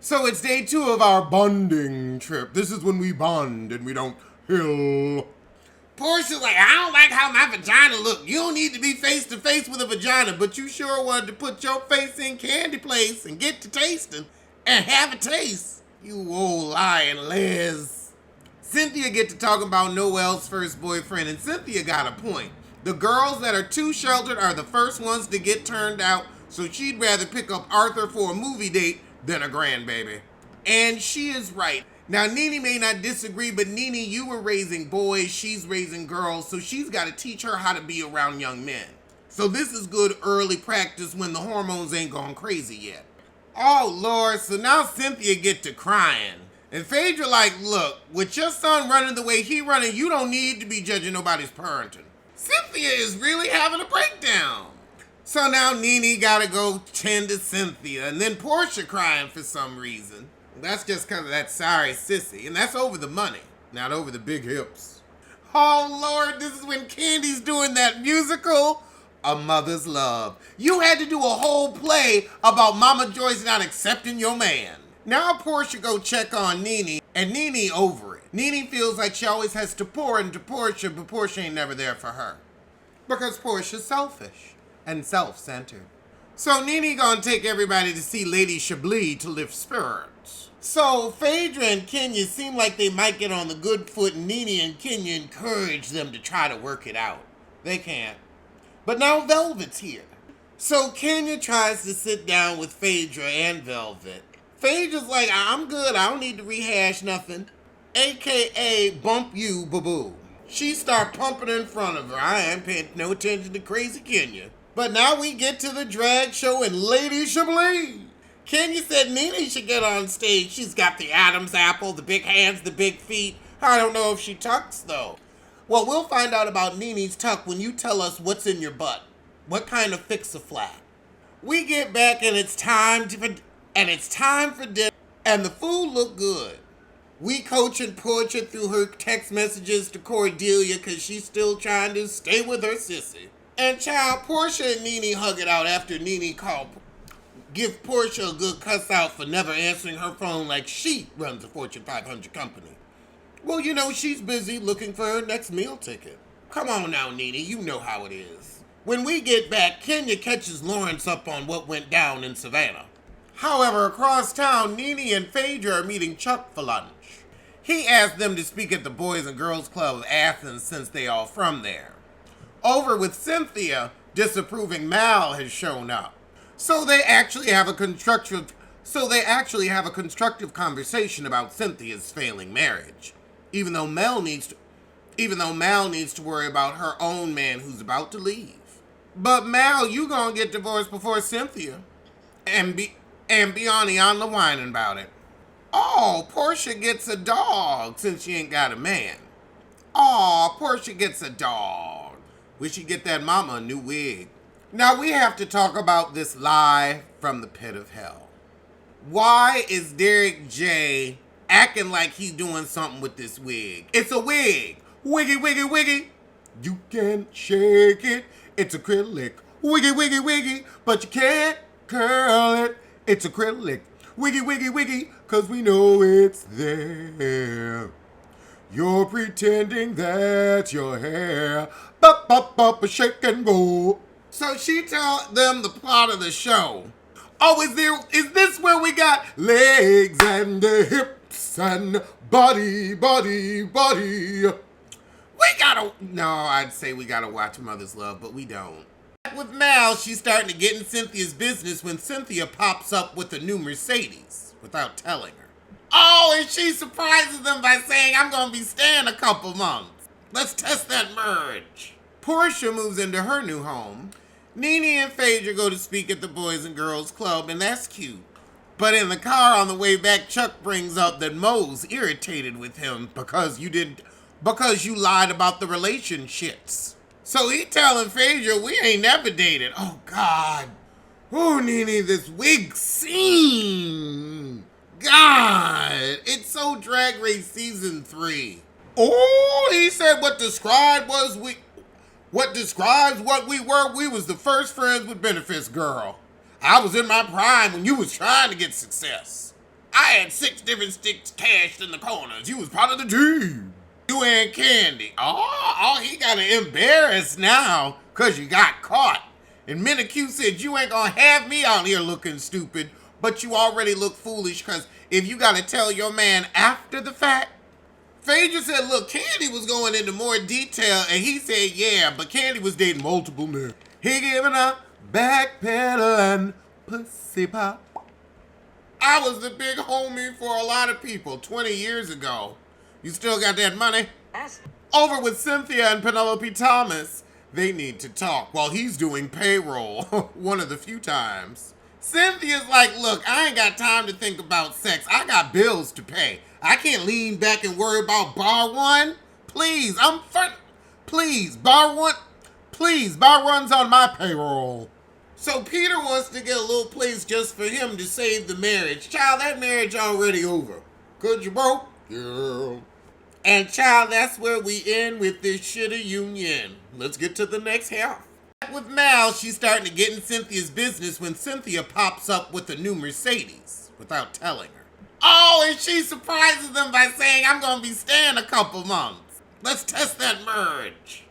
So it's day 2 of our bonding trip. This is when we bond and we don't hill. Porsha's like, I don't like how my vagina look. You don't need to be face to face with a vagina, but you sure wanted to put your face in Kandi place and get to tasting and have a taste. You old lying Les. Cynthia get to talking about Noel's first boyfriend, and Cynthia got a point. The girls that are too sheltered are the first ones to get turned out, so she'd rather pick up Arthur for a movie date than a grandbaby. And she is right. Now, Nene may not disagree, but Nene, you were raising boys, she's raising girls, so she's got to teach her how to be around young men. So this is good early practice when the hormones ain't gone crazy yet. Oh, Lord, so now Cynthia get to crying. And Phaedra like, look, with your son running the way he running, you don't need to be judging nobody's parenting. Cynthia is really having a breakdown. So now Nene gotta go tend to Cynthia, and then Porsha crying for some reason. That's just because of that sorry sissy, and that's over the money, not over the big hips. Oh Lord, this is when Kandi's doing that musical, A Mother's Love. You had to do a whole play about Mama Joyce not accepting your man. Now Porsha go check on Nene, and Nene over it. Nene feels like she always has to pour into Porsha, but Porsha ain't never there for her. Because Porsha's selfish and self-centered. So Nene gonna take everybody to see Lady Chablis to lift spirits. So Phaedra and Kenya seem like they might get on the good foot, and Nene and Kenya encourage them to try to work it out. They can't. But now Velvet's here. So Kenya tries to sit down with Phaedra and Velvet. Phaedra's like, I'm good, I don't need to rehash nothing. AKA bump you, boo-boo. She start pumping in front of her. I ain't paying no attention to crazy Kenya. But now we get to the drag show and Lady Chablis. Kenya said Nene should get on stage. She's got the Adam's apple, the big hands, the big feet. I don't know if she tucks though. Well, we'll find out about Nene's tuck when you tell us what's in your butt. What kind of fix-a-flat? We get back and it's time for dinner, and the food look good. We coaching Porsha through her text messages to Cordelia because she's still trying to stay with her sissy. And child, Porsha and Nene hug it out after Nene give Porsha a good cuss out for never answering her phone like she runs a Fortune 500 company. Well, you know, she's busy looking for her next meal ticket. Come on now, Nene, you know how it is. When we get back, Kenya catches Lawrence up on what went down in Savannah. However, across town, Nene and Phaedra are meeting Chuck for lunch. He asked them to speak at the Boys and Girls Club of Athens since they all from there. Over with Cynthia, disapproving Mal has shown up. So they actually have a constructive conversation about Cynthia's failing marriage. Even though Mal needs to worry about her own man who's about to leave. But Mal, you gonna get divorced before Cynthia. And be on the whining about it. Oh, Porsha gets a dog since she ain't got a man. Oh, Porsha gets a dog. Wish she'd get that mama a new wig. Now we have to talk about this live from the pit of hell. Why is Derek J acting like he's doing something with this wig? It's a wig. Wiggy, wiggy, wiggy. You can shake it. It's acrylic. Wiggy, wiggy, wiggy. But you can't curl it. It's acrylic. Wiggy, wiggy, wiggy, cause we know it's there. You're pretending that's your hair. Bop, bop, bop, shake and roll. So she told them the plot of the show. Oh, is this where we got legs and hips and body? I'd say we gotta watch Mother's Love, but we don't. With Mal, she's starting to get in Cynthia's business when Cynthia pops up with a new Mercedes without telling her. Oh, and she surprises them by saying, I'm going to be staying a couple months. Let's test that merge. Porsha moves into her new home. Nene and Phaedra go to speak at the Boys and Girls Club, and that's cute. But in the car on the way back, Chuck brings up that Mo's irritated with him because you lied about the relationships. So he telling Phaedra we ain't never dated. Oh, God. Oh, Nene, this wig scene. God, it's so Drag Race Season 3. Oh, he said what describes what we were, we was the first friends with benefits, girl. I was in my prime when you was trying to get success. I had 6 different sticks cashed in the corners. You was part of the team. You and Kandi. Oh, he got embarrassed now because you got caught. And Q said, you ain't gonna have me out here looking stupid, but you already look foolish because if you gotta tell your man after the fact. Phaedra said, look, Kandi was going into more detail, and he said, yeah, but Kandi was dating multiple men. He giving a backpedaling pussy pop. I was the big homie for a lot of people 20 years ago. You still got that money? Yes. Over with Cynthia and Penelope Thomas. They need to talk while he's doing payroll. One of the few times. Cynthia's like, look, I ain't got time to think about sex. I got bills to pay. I can't lean back and worry about bar one. Please, Please, bar one. Please, bar one's on my payroll. So Peter wants to get a little place just for him to save the marriage. Child, that marriage already over. Cause you broke? Yeah. And child, that's where we end with this shitty union. Let's get to the next half. With Mal, she's starting to get in Cynthia's business when Cynthia pops up with a new Mercedes without telling her. Oh, and she surprises them by saying, I'm gonna be staying a couple months. Let's test that merge.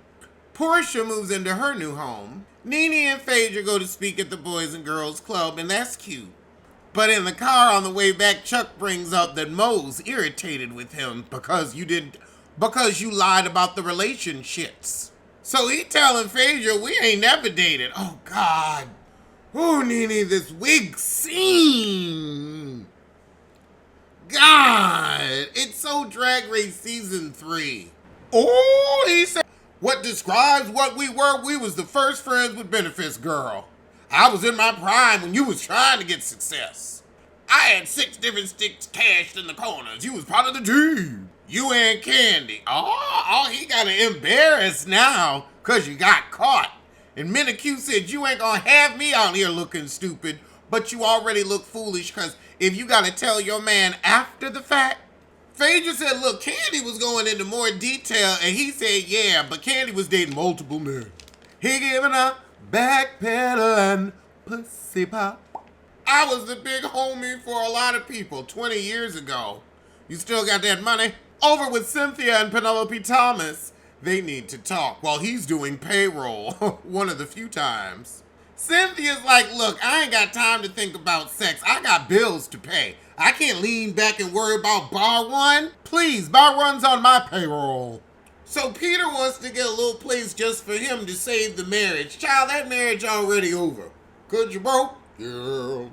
Porsha moves into her new home. Nene and Phaedra go to speak at the Boys and Girls Club, and that's cute. But in the car on the way back, Chuck brings up that Mo's irritated with him because you lied about the relationships. So he telling Phaedra we ain't never dated. Oh God. Oh, Nene, this wig scene. God, it's so Drag Race Season 3. Oh, he said, what describes what we was the first friends with benefits, girl. I was in my prime when you was trying to get success. I had 6 different sticks cashed in the corners. You was part of the team. You and Kandi. Oh, he got embarrassed now because you got caught. And Q said, you ain't gonna have me out here looking stupid, but you already look foolish because if you gotta tell your man after the fact. Phaedra said, look, Kandi was going into more detail, and he said, yeah, but Kandi was dating multiple men. He giving a backpedaling pussy pop. I was the big homie for a lot of people 20 years ago. You still got that money? Over with Cynthia and Penelope Thomas. They need to talk while he's doing payroll. One of the few times. Cynthia's like, look, I ain't got time to think about sex. I got bills to pay. I can't lean back and worry about bar one. Please, bar one's on my payroll. So Peter wants to get a little place just for him to save the marriage. Child, that marriage already over. Cause you broke? Yeah.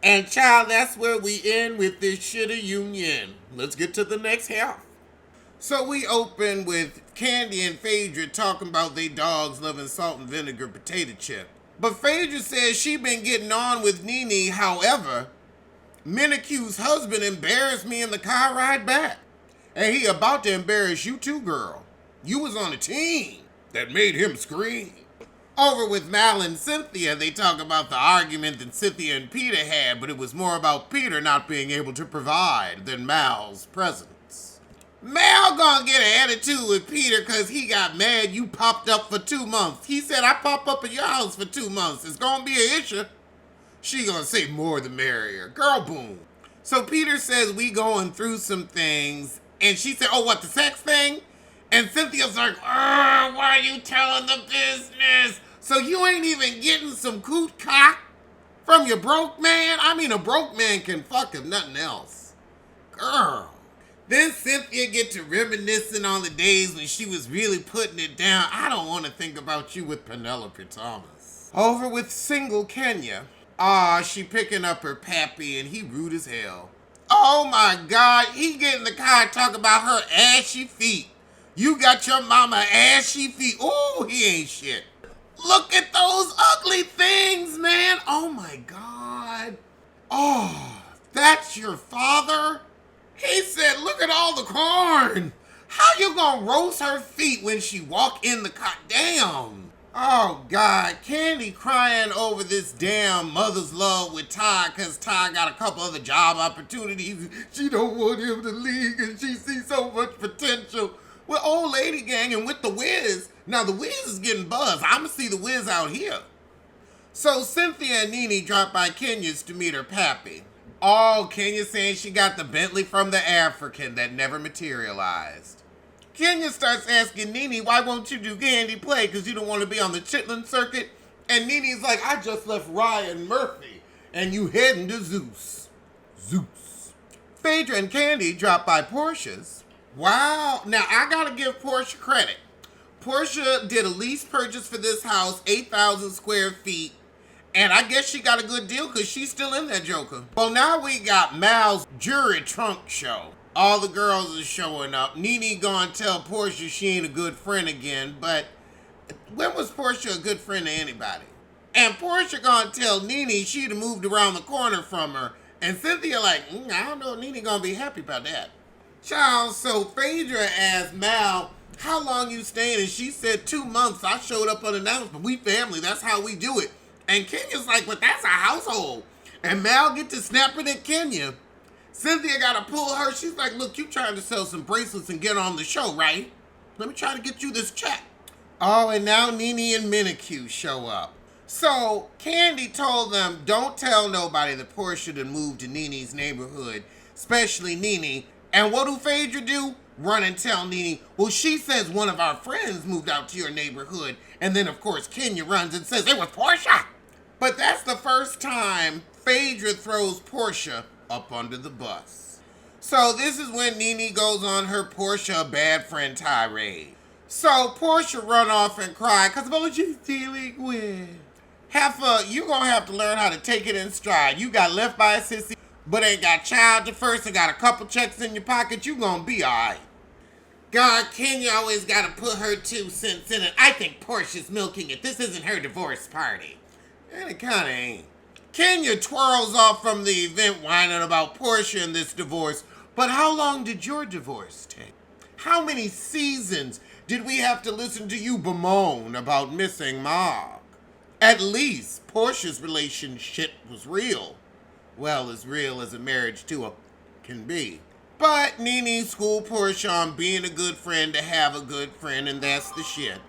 And child, that's where we end with this shitty union. Let's get to the next half. So we open with Kandi and Phaedra talking about they dogs loving salt and vinegar potato chip. But Phaedra says she been getting on with Nene. However, Q's husband embarrassed me in the car ride back. And he about to embarrass you too, girl. You was on a team that made him scream. Over with Mal and Cynthia, they talk about the argument that Cynthia and Peter had, but it was more about Peter not being able to provide than Mal's presence. Mal gonna get an attitude with Peter because he got mad you popped up for 2 months. He said, I pop up at your house for 2 months. It's gonna be an issue. She gonna say more the merrier. Girl, boom. So Peter says we going through some things, and she said, oh, what, the sex thing? And Cynthia's like, why are you telling the business? So you ain't even getting some coot cock from your broke man? I mean, a broke man can fuck if nothing else. Girl. Then Cynthia get to reminiscing on the days when she was really putting it down. I don't want to think about you with Penelope Thomas. Over with single Kenya. She picking up her pappy and he rude as hell. Oh my God, he get in the car and talk about her ashy feet. You got your mama ashy feet. Ooh, he ain't shit. Look at those ugly things, man. Oh my God. Oh, that's your father? He said, look at all the corn. How you gonna roast her feet when she walk in the car? Damn. Oh God, Kandi crying over this damn mother's love with Ty because Ty got a couple other job opportunities. She don't want him to leave and she sees so much potential with old lady gang and with the Wiz. Now the Wiz is getting buzzed. I'ma see the Wiz out here. So Cynthia and Nene drop by Kenya's to meet her pappy. Oh, Kenya saying she got the Bentley from the African that never materialized. Kenya starts asking Nene, why won't you do Kandi play? Because you don't want to be on the Chitlin circuit. And Nene's like, I just left Ryan Murphy. And you heading to Zeus. Zeus. Phaedra and Kandi dropped by Porsha's. Wow. Now, I got to give Porsha credit. Porsha did a lease purchase for this house, 8,000 square feet. And I guess she got a good deal because she's still in that joker. Well, now we got Mal's jury trunk show. All the girls are showing up. Nene gonna tell Porsha she ain't a good friend again, but when was Porsha a good friend to anybody? And Porsha gonna tell Nene she'd have moved around the corner from her. And Cynthia like, I don't know if Nene gonna be happy about that. Child, so Phaedra asked Mal, how long you staying? And she said 2 months. I showed up unannounced, but we family, that's how we do it. And Kenya's like, but that's a household. And Mal get to snapping at Kenya. Cynthia got to pull her. She's like, look, you trying to sell some bracelets and get on the show, right? Let me try to get you this check. Oh, and now Nene and Minikue show up. So Kandi told them, don't tell nobody that Porsha done moved to Nene's neighborhood, especially Nene. And what do Phaedra do? Run and tell Nene, well, she says one of our friends moved out to your neighborhood. And then, of course, Kenya runs and says, it was Porsha. But that's the first time Phaedra throws Porsha up under the bus. So this is when Nene goes on her Porsha bad friend tirade. So Porsha run off and cry because of what she's dealing with. Heifer, you gonna have to learn how to take it in stride. You got left by a sissy, but ain't got child to first and got a couple checks in your pocket. You gonna be all right. God, Kenya always gotta put her 2 cents in it. I think Porsha's milking it. This isn't her divorce party. And it kinda ain't. Kenya twirls off from the event whining about Porsha and this divorce. But how long did your divorce take? How many seasons did we have to listen to you bemoan about missing Mark? At least Porsha's relationship was real. Well, as real as a marriage to a can be. But Nene schooled Porsha on being a good friend to have a good friend, and that's the shit.